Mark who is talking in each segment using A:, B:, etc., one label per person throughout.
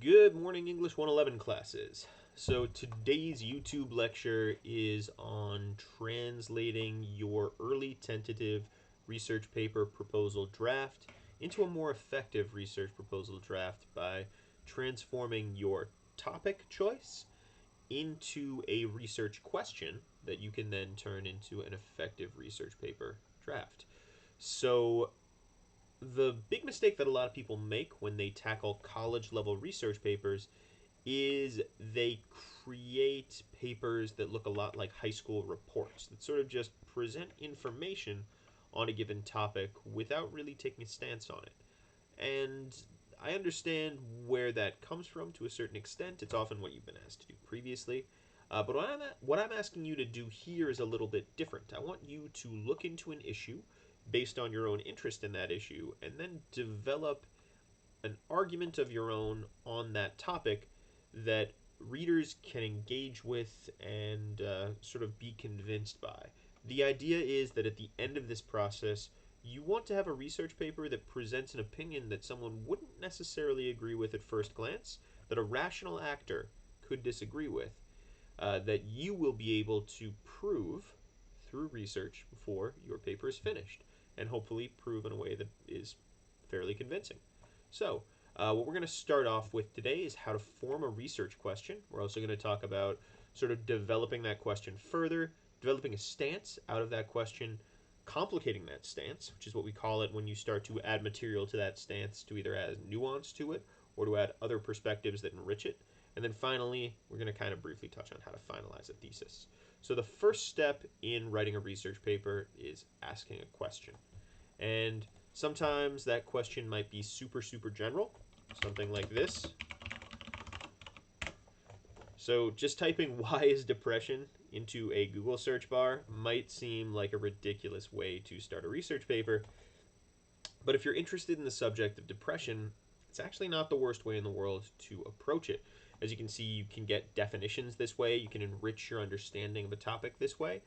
A: Good morning, English 111 classes. So today's YouTube lecture is on translating your early tentative research paper proposal draft into a more effective research proposal draft by transforming your topic choice into a research question that you can then turn into an effective research paper draft. So the big mistake that a lot of people make when they tackle college level research papers is they create papers that look a lot like high school reports that sort of just present information on a given topic without really taking a stance on it. And I understand where that comes from to a certain extent. It's often what you've been asked to do previously. But what I'm asking you to do here is a little bit different. I want you to look into an issue based on your own interest in that issue and then develop an argument of your own on that topic that readers can engage with and sort of be convinced by. The idea is that at the end of this process, you want to have a research paper that presents an opinion that someone wouldn't necessarily agree with at first glance, that a rational actor could disagree with, that you will be able to prove through research before your paper is finished, and hopefully prove in a way that is fairly convincing. So, what we're going to start off with today is how to form a research question. We're also going to talk about sort of developing that question further, developing a stance out of that question, complicating that stance, which is what we call it when you start to add material to that stance to either add nuance to it or to add other perspectives that enrich it. And then finally, we're going to kind of briefly touch on how to finalize a thesis. So the first step in writing a research paper is asking a question. And sometimes that question might be super, super general, something like this. So just typing why is depression into a Google search bar might seem like a ridiculous way to start a research paper. But if you're interested in the subject of depression, it's actually not the worst way in the world to approach it. As you can see, you can get definitions this way, you can enrich your understanding of a topic this way.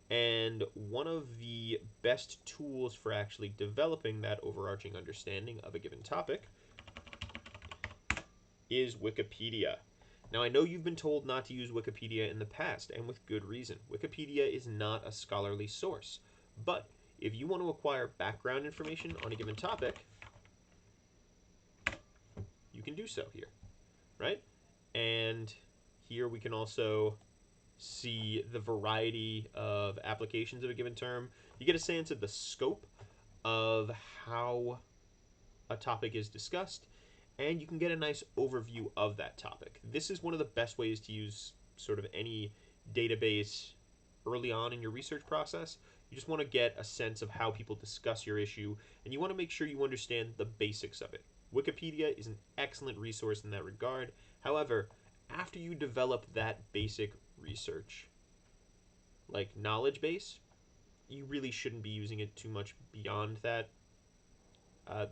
A: And one of the best tools for actually developing that overarching understanding of a given topic is Wikipedia. Now, I know you've been told not to use Wikipedia in the past, and with good reason. Wikipedia is not a scholarly source. But if you want to acquire background information on a given topic, you can do so here, right? And here we can also see the variety of applications of a given term. You get a sense of the scope of how a topic is discussed, and you can get a nice overview of that topic. This is one of the best ways to use sort of any database early on in your research process. You just want to get a sense of how people discuss your issue, and you want to make sure you understand the basics of it. Wikipedia is an excellent resource in that regard. However, after you develop that basic research, like knowledge base, you really shouldn't be using it too much beyond that.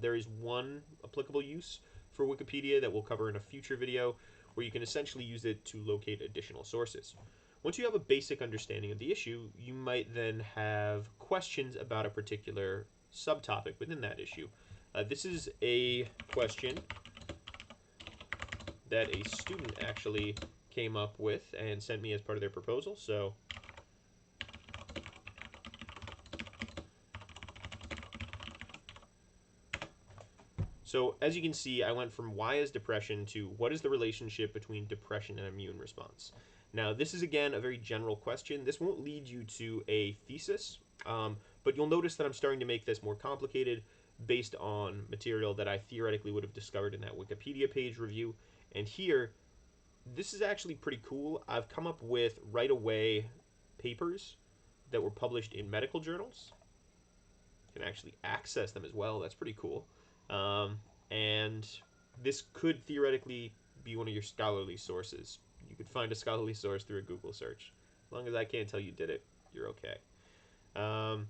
A: There is one applicable use for Wikipedia that we'll cover in a future video where you can essentially use it to locate additional sources. Once you have a basic understanding of the issue, you might then have questions about a particular subtopic within that issue. This is a question that a student actually came up with and sent me as part of their proposal. So as you can see, I went from why is depression to what is the relationship between depression and immune response. Now, this is again a very general question. This won't lead you to a thesis, but you'll notice that I'm starting to make this more complicated based on material that I theoretically would have discovered in that Wikipedia page review. And here, this is actually pretty cool. I've come up with right away papers that were published in medical journals. You can actually access them as well. That's pretty cool. Um, and this could theoretically be one of your scholarly sources. You could find a scholarly source through a Google search. As long as I can't tell you did it, you're okay. Um,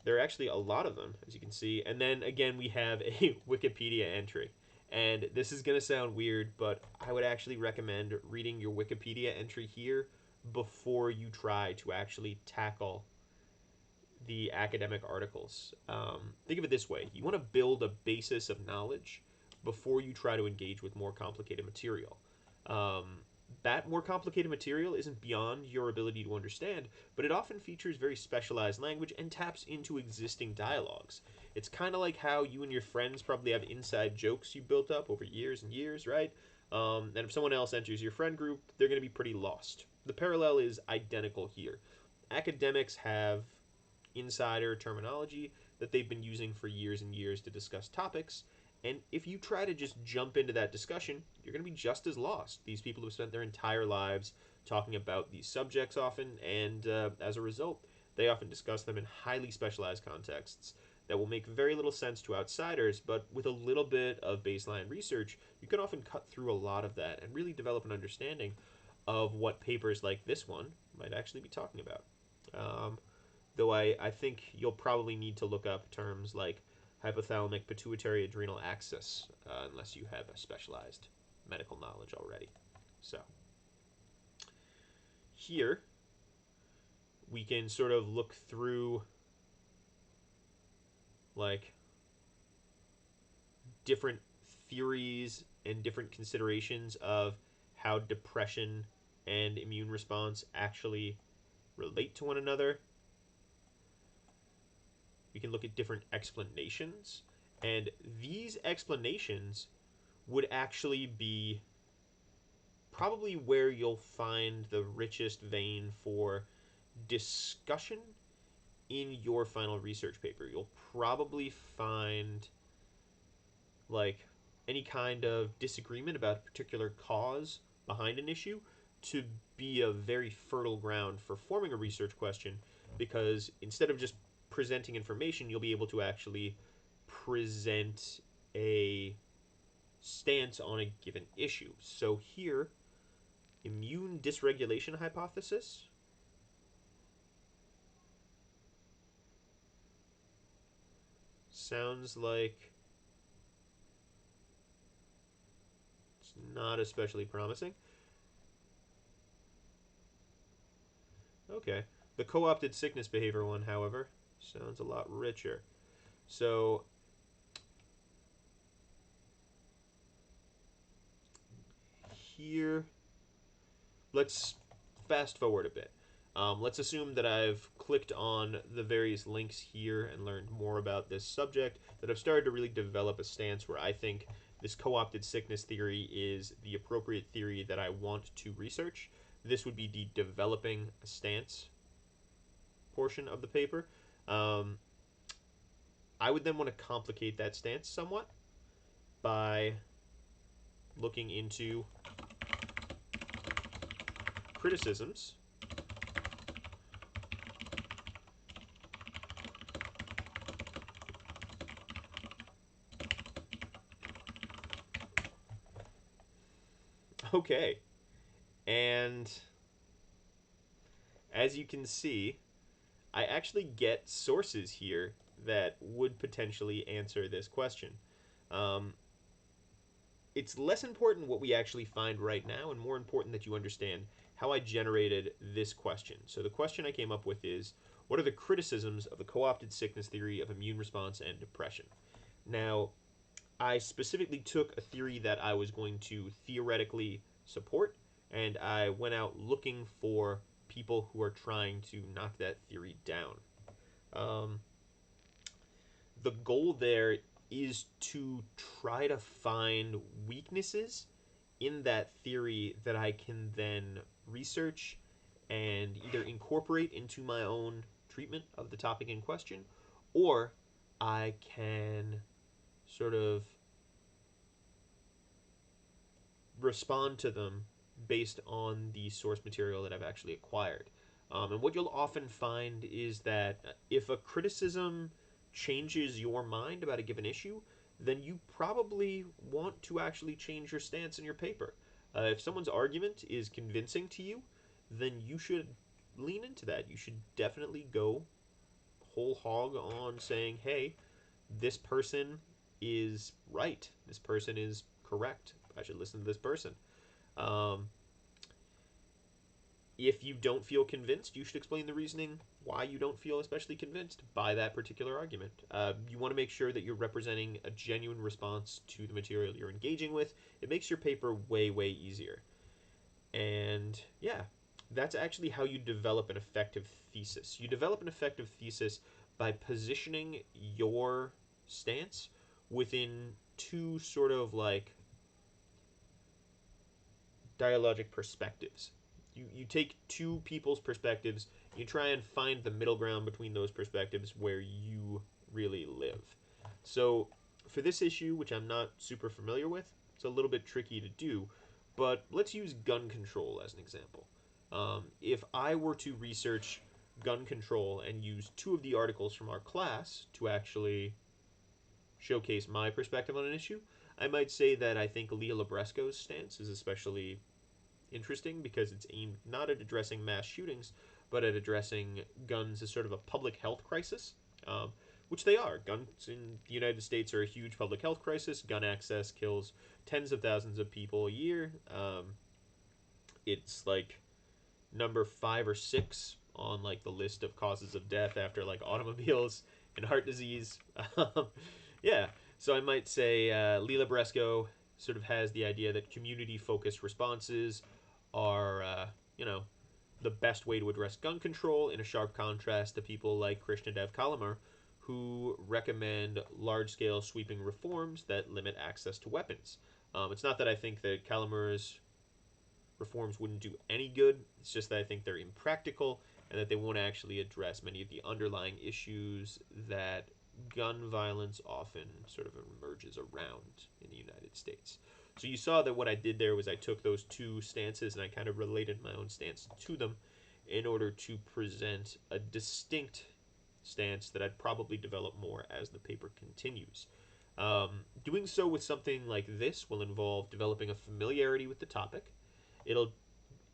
A: there are actually a lot of them, as you can see. And then again, we have a Wikipedia entry. And this is going to sound weird, but I would actually recommend reading your Wikipedia entry here before you try to actually tackle the academic articles. Think of it this way: you want to build a basis of knowledge before you try to engage with more complicated material. Um, that more complicated material isn't beyond your ability to understand, but it often features very specialized language and taps into existing dialogues. It's kind of like how you and your friends probably have inside jokes you built up over years and years, right? And if someone else enters your friend group, they're going to be pretty lost. The parallel is identical here. Academics have insider terminology that they've been using for years and years to discuss topics. And if you try to just jump into that discussion, you're going to be just as lost. These people have spent their entire lives talking about these subjects often, and as a result, they often discuss them in highly specialized contexts that will make very little sense to outsiders, but with a little bit of baseline research, you can often cut through a lot of that and really develop an understanding of what papers like this one might actually be talking about. Um, though I think you'll probably need to look up terms like hypothalamic pituitary adrenal axis unless you have a specialized medical knowledge already. So here we can sort of look through like different theories and different considerations of how depression and immune response actually relate to one another. We can look at different explanations, and these explanations would actually be probably where you'll find the richest vein for discussion in your final research paper. You'll probably find like any kind of disagreement about a particular cause behind an issue to be a very fertile ground for forming a research question, because instead of just presenting information, you'll be able to actually present a stance on a given issue. So here, immune dysregulation hypothesis. Sounds like it's not especially promising. Okay. The co-opted sickness behavior one, however, sounds a lot richer. So here, let's fast forward a bit. Let's assume that I've clicked on the various links here and learned more about this subject, that I've started to really develop a stance where I think this co-opted sickness theory is the appropriate theory that I want to research. This would be the developing a stance portion of the paper. Um, I would then want to complicate that stance somewhat by looking into criticisms okay. And as you can see, I actually get sources here that would potentially answer this question. Um, it's less important what we actually find right now, and more important that you understand how I generated this question. So the question I came up with is, what are the criticisms of the co-opted sickness theory of immune response and depression? Now, I specifically took a theory that I was going to theoretically support, and I went out looking for people who are trying to knock that theory down. Um, the goal there is to try to find weaknesses in that theory that I can then research and either incorporate into my own treatment of the topic in question, or I can sort of respond to them based on the source material that I've actually acquired. And what you'll often find is that if a criticism changes your mind about a given issue, then you probably want to actually change your stance in your paper. If someone's argument is convincing to you, then you should lean into that. You should definitely go whole hog on saying, hey, this person is right. This person is correct. I should listen to this person. Um, If you don't feel convinced, you should explain the reasoning why you don't feel especially convinced by that particular argument. You want to make sure that you're representing a genuine response to the material you're engaging with. It makes your paper way, way easier. And yeah, that's actually how you develop an effective thesis. You develop an effective thesis by positioning your stance within two sort of like dialogic perspectives. You take two people's perspectives, you try and find the middle ground between those perspectives where you really live. So, for this issue, which I'm not super familiar with, it's a little bit tricky to do, but let's use gun control as an example. If I were to research gun control and use two of the articles from our class to actually showcase my perspective on an issue, I might say that I think Leah Libresco's stance is especially interesting because it's aimed not at addressing mass shootings, but at addressing guns as sort of a public health crisis, which they are. Guns in the United States are a huge public health crisis. Gun access kills tens of thousands of people a year. It's like number 5 or 6 on like the list of causes of death after like automobiles and heart disease. Yeah, so I might say Leela Bresco sort of has the idea that community-focused responses are, the best way to address gun control, in a sharp contrast to people like Krishnadev Kalamar, who recommend large-scale sweeping reforms that limit access to weapons. It's not that I think that Kalamar's reforms wouldn't do any good. It's just that I think they're impractical and that they won't actually address many of the underlying issues that gun violence often sort of emerges around in the United States. So you saw that what I did there was I took those two stances and I kind of related my own stance to them in order to present a distinct stance that I'd probably develop more as the paper continues. Doing so with something like this will involve developing a familiarity with the topic. It'll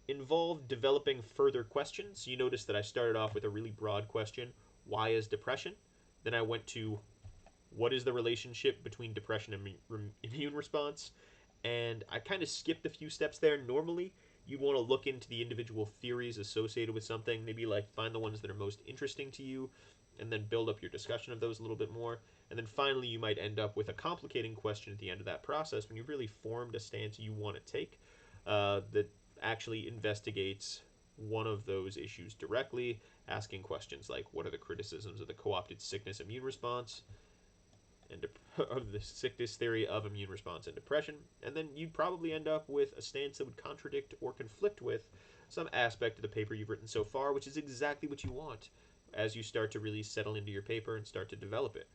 A: involve developing further questions. You notice that I started off with a really broad question: why is depression? Then I went to what is the relationship between depression and immune response? And I kind of skipped a few steps there. Normally, you'd want to look into the individual theories associated with something, maybe like find the ones that are most interesting to you, and then build up your discussion of those a little bit more. And then finally, you might end up with a complicating question at the end of that process when you've really formed a stance you want to take that actually investigates one of those issues directly, asking questions like what are the criticisms of the co-opted sickness immune response and of the sickness theory of immune response and depression, and then you'd probably end up with a stance that would contradict or conflict with some aspect of the paper you've written so far, which is exactly what you want as you start to really settle into your paper and start to develop it.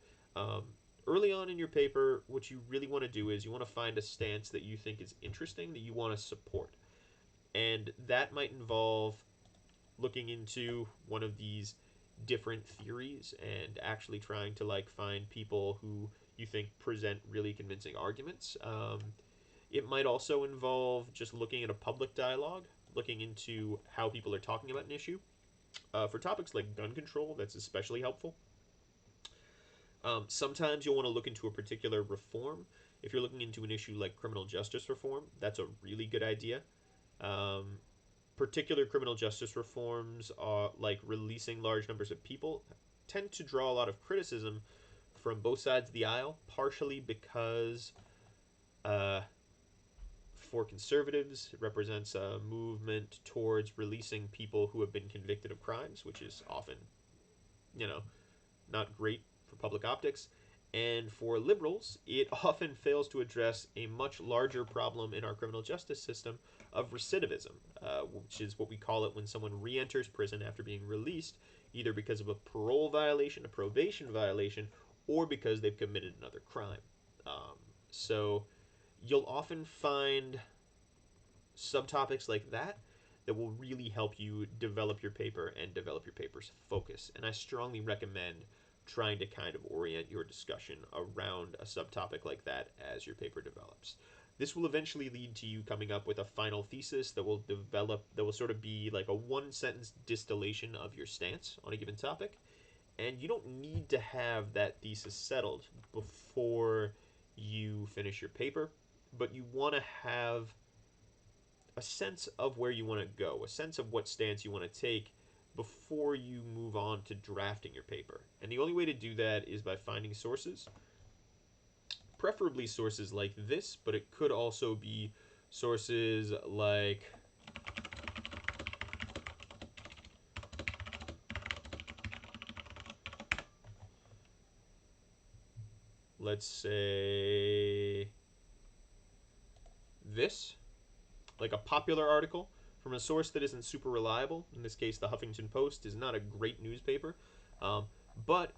A: Early on in your paper, what you really want to do is you want to find a stance that you think is interesting, that you want to support. And that might involve looking into one of these different theories and actually trying to like find people who you think present really convincing arguments. It might also involve just looking at a public dialogue, looking into how people are talking about an issue. For topics like gun control, that's especially helpful. Sometimes you'll want to look into a particular reform. If you're looking into an issue like criminal justice reform, that's a really good idea. Um, Particular criminal justice reforms, like releasing large numbers of people, tend to draw a lot of criticism from both sides of the aisle, partially because for conservatives, it represents a movement towards releasing people who have been convicted of crimes, which is often, you know, not great for public optics. And for liberals, it often fails to address a much larger problem in our criminal justice system of recidivism, which is what we call it when someone re enters prison after being released, either because of a parole violation, a probation violation, or because they've committed another crime. So you'll often find subtopics like that that will really help you develop your paper and develop your paper's focus. And I strongly recommend trying to kind of orient your discussion around a subtopic like that as your paper develops. This will eventually lead to you coming up with a final thesis that will develop, that will sort of be like a one sentence distillation of your stance on a given topic. And you don't need to have that thesis settled before you finish your paper, but you want to have a sense of where you want to go, a sense of what stance you want to take before you move on to drafting your paper. And the only way to do that is by finding sources, preferably sources like this, but it could also be sources like let's say this, like a popular article from a source that isn't super reliable. In this case, the Huffington Post is not a great newspaper, um, but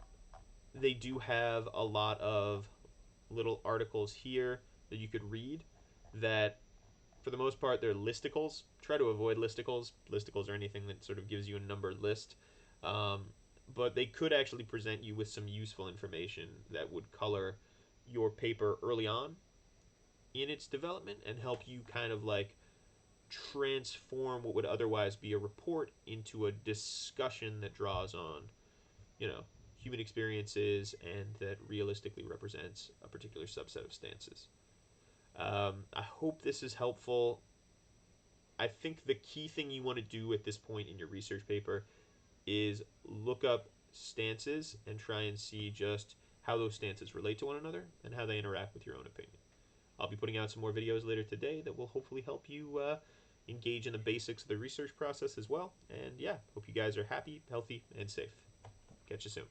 A: they do have a lot of little articles here that you could read that, for the most part, they're listicles. Try to avoid listicles. Listicles are anything that sort of gives you a numbered list. Um, but they could actually present you with some useful information that would color your paper early on in its development and help you kind of like transform what would otherwise be a report into a discussion that draws on, you know, human experiences and that realistically represents a particular subset of stances. I hope this is helpful. I think the key thing you want to do at this point in your research paper is look up stances and try and see just how those stances relate to one another and how they interact with your own opinion. I'll be putting out some more videos later today that will hopefully help you engage in the basics of the research process as well. And yeah, hope you guys are happy, healthy, and safe. Catch you soon.